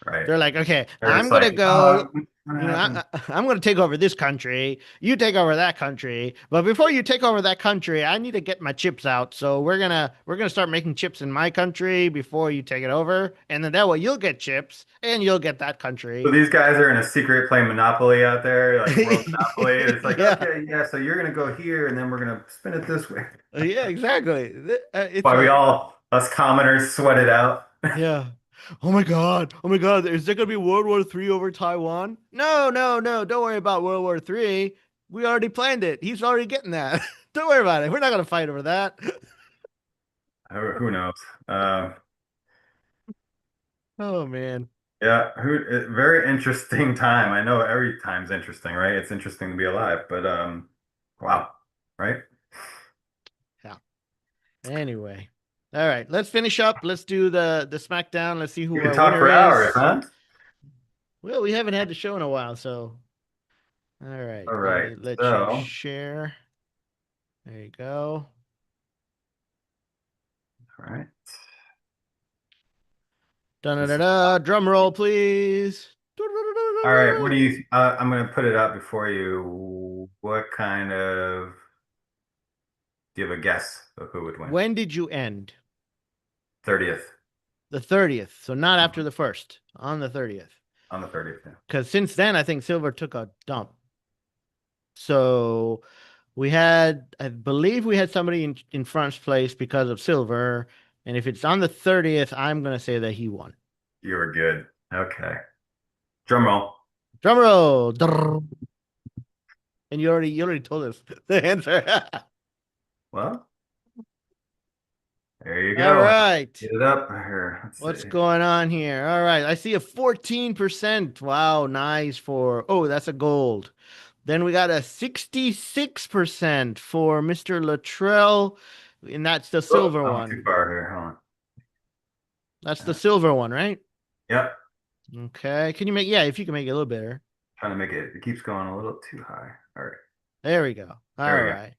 Right. They're like, okay, They're I'm just gonna like, oh, go, what's gonna happen? I'm gonna take over this country. You take over that country. But before you take over that country, I need to get my chips out. So we're gonna start making chips in my country before you take it over, and then that way you'll get chips and you'll get that So country. these guys are in a secret playing Monopoly out there, like World Monopoly. And it's like, Yeah, okay, yeah, so you're gonna go here, and then we're gonna spin it this way. yeah, exactly. It's Why we like, all us commoners sweat it out. yeah. Oh my God. Oh my God. Is there gonna be World War III over Taiwan? No, no, no. Don't worry about World War III. We already planned it. He's already getting that. Don't worry about it. We're not gonna fight over that. Who knows? Uh, Oh man. yeah, very interesting time. I know every time's interesting, right? It's interesting to be alive, but wow, right? Yeah. Anyway. All right. Let's finish up. Let's do the SmackDown. Let's see We who could our talk winner for hours, is. huh? Well, we haven't had the show in a while, so all right. All Let right. me let you So, share. There you go. all right. Da da This da is da. Drum roll, please. all right. What do you? I'm gonna put it up before you. What kind of? Do you have a guess of who would win? When did you end? 30th. The 30th. So not after the first, on the 30th. On the 30th. Yeah. Because since then, I think Silver took a dump. So I believe we had somebody in front place because of Silver. And if it's on the 30th, I'm going to say that he won. You were good. Okay. Drum roll. Drum roll. Drrrr. And you already told us the answer. Well, there you All go. right. Get it up here. Let's What's see. going on here? All right. I see a 14%. Wow, nice oh, that's a gold. Then we got a 66% for Mr. Luttrell, and that's the Oh, silver I went too one. far here. Hold That's the on. silver one, right? Yep. Okay. Yeah, if you can make it a little better. Trying to make it. It keeps going a little too high. All right. There we go. There All we go. right.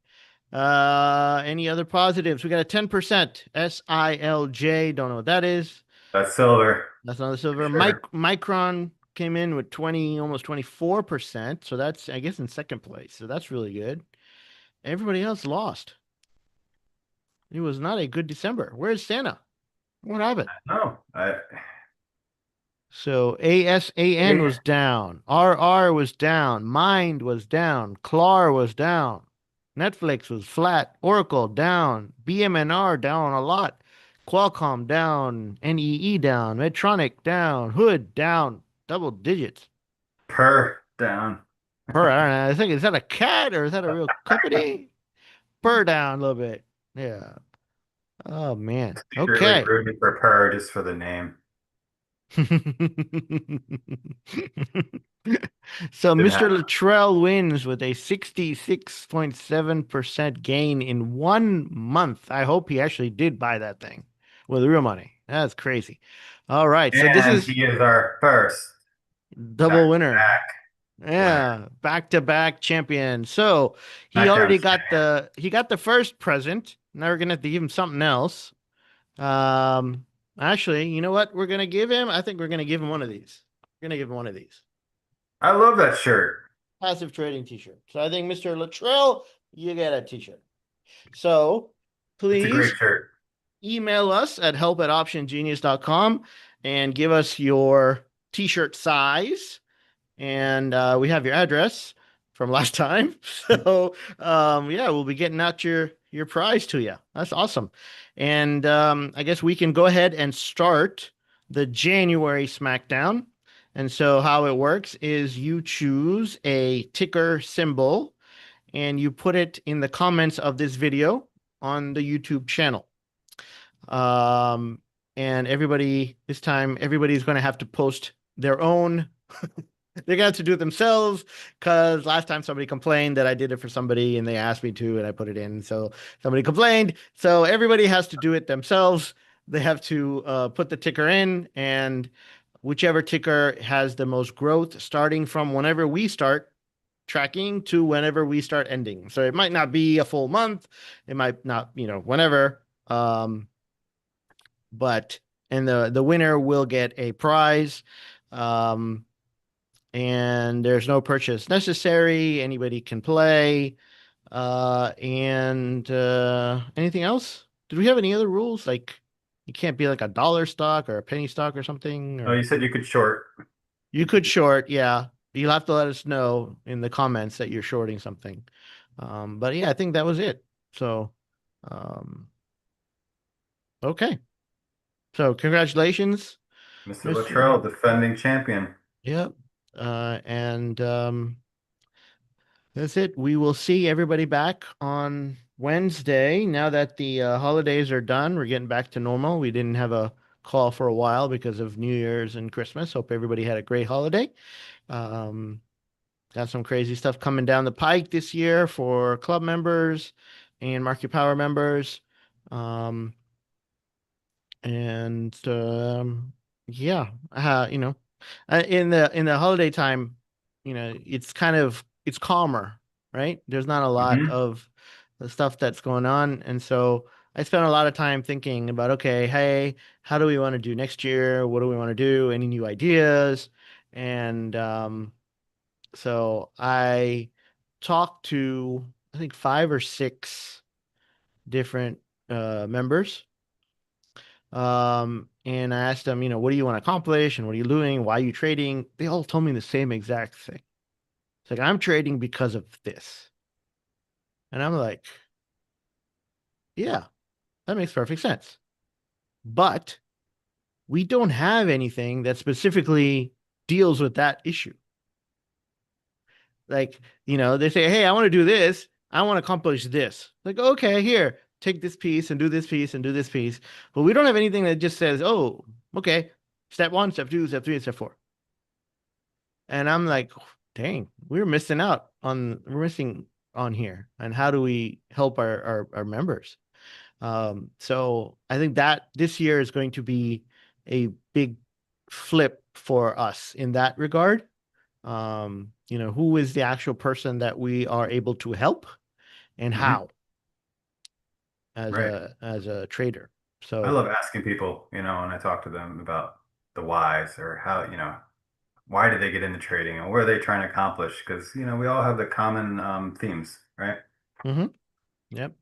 Any other positives? We got a 10%. SILJ. Don't know what that is. That's silver. That's another silver. Sure. Micron came in with 20, almost 24%. So that's, I guess, in second place. So that's really good. Everybody else lost. It was not a good December. Where's Santa? What happened? No. So ASAN Yeah. was down. RR was down. Mind was down. Clar was down. Netflix was flat. Oracle down. BMNR down a lot. Qualcomm down. NEE down. Medtronic down. Hood down. Double digits. Per down. I don't know. I think, is that a cat or is that a real company? Down a little bit. Yeah. Oh man. Secretly Okay. rooting for per just for the name. So Didn't Mr. happen. Luttrell wins with a 66.7% gain in 1 month. I hope he actually did buy that thing with real money. That's crazy. All right. So this And is he is our first double winner. back-to-back winner. Yeah, back-to-back champion. So he already SmackDown's got the first present. Now we're gonna have to give him something else. Um Actually, you know what? We're gonna give him. I think we're gonna give him one of these. We're gonna give him one of these I love that shirt. passive trading T-shirt. So I think Mr. Luttrell, you get a T-shirt. So It's a great please shirt. email us at help@optiongenius.com and give us your T-shirt size, and we have your address from last time. So yeah, we'll be getting out your prize to you. That's awesome. And I guess we can go ahead and start the January SmackDown. And so how it works is you choose a ticker symbol and you put it in the comments of this video on the YouTube channel. Um, and everybody this time, everybody's going to have to post their own. They're gonna have to do it themselves because last time somebody complained that I did it for somebody and they asked me to and I put it in. So somebody complained. So everybody has to do it themselves. They have to put the ticker in, and whichever ticker has the most growth starting from whenever we start tracking to whenever we start ending. So it might not be a full month. It might not, whenever. But and the winner will get a prize. Um, and there's no purchase necessary. Anybody can play. And anything else? Did we have any other rules? Like you can't be like a dollar stock or a penny stock or something, Oh, you or said you could short. you could short, yeah. You'll have to let us know in the comments that you're shorting something. But yeah, I think that was it. So, um, okay. So congratulations, Mr. Mr. Luttrell, defending champion. Yep. And that's it. We will see everybody back on Wednesday. Now that the holidays are done, we're getting back to normal. We didn't have a call for a while because of New Year's and Christmas. Hope everybody had a great holiday. Um, got some crazy stuff coming down the pike this year for club members and Market Power members. Um, and yeah, in the holiday time, it's calmer, right? There's not a lot Hmm. of the stuff that's going on, and so I spent a lot of time thinking about, okay, hey, how do we want to do next year? What do we want to do? Any new ideas? And so I talked to, I think, 5 or 6 different members. And I asked them, what do you want to accomplish and what are you doing? Why are you trading? They all told me the same exact thing. It's like, I'm trading because of this. And I'm like, yeah, that makes perfect sense. But we don't have anything that specifically deals with that issue. Like, they say, hey, I want to do this. I want to accomplish this. Like, okay, here, take this piece and do this piece and do this piece. But we don't have anything that just says, oh, okay, step one, step two, step three, and step four. And I'm like, dang, we're missing on here. And how do we help our members? So I think that this year is going to be a big flip for us in that regard. Who is the actual person that we are able to help and Hmm. how as Right. a trader. I So love asking people, when I talk to them about the whys or how, why did they get into trading and what are they trying to accomplish? Because, we all have the common themes, right? mhm, yep.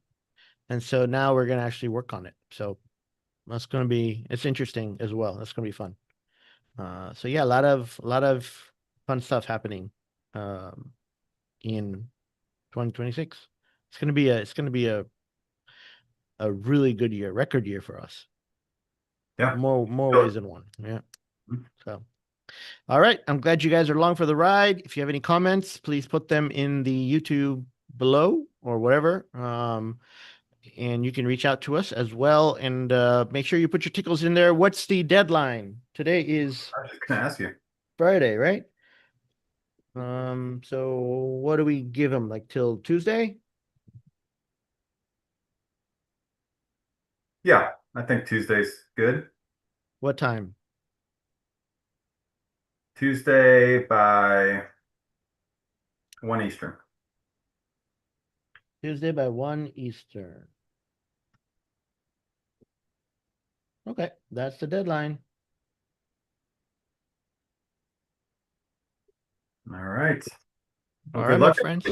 And so now we're gonna actually work on it. So it's interesting as well. That's gonna be fun. So yeah, a lot of fun stuff happening um, in 2026. It's gonna be a really good year, record year for us. Yeah. More ways So, than one. Yeah. So all right, I'm glad you guys are along for the ride. If you have any comments, please put them in the YouTube below or whatever. And you can reach out to us as well. And make sure you put your tickles in there. What's the deadline? Today is I was just going to ask you. Friday, right? So what do we give them? Like till Tuesday? Yeah, I think Tuesday's good. What time? Tuesday by 1 Eastern. Tuesday by 1 Eastern. Okay, that's the deadline. All right. Well, All good right, my luck. friends.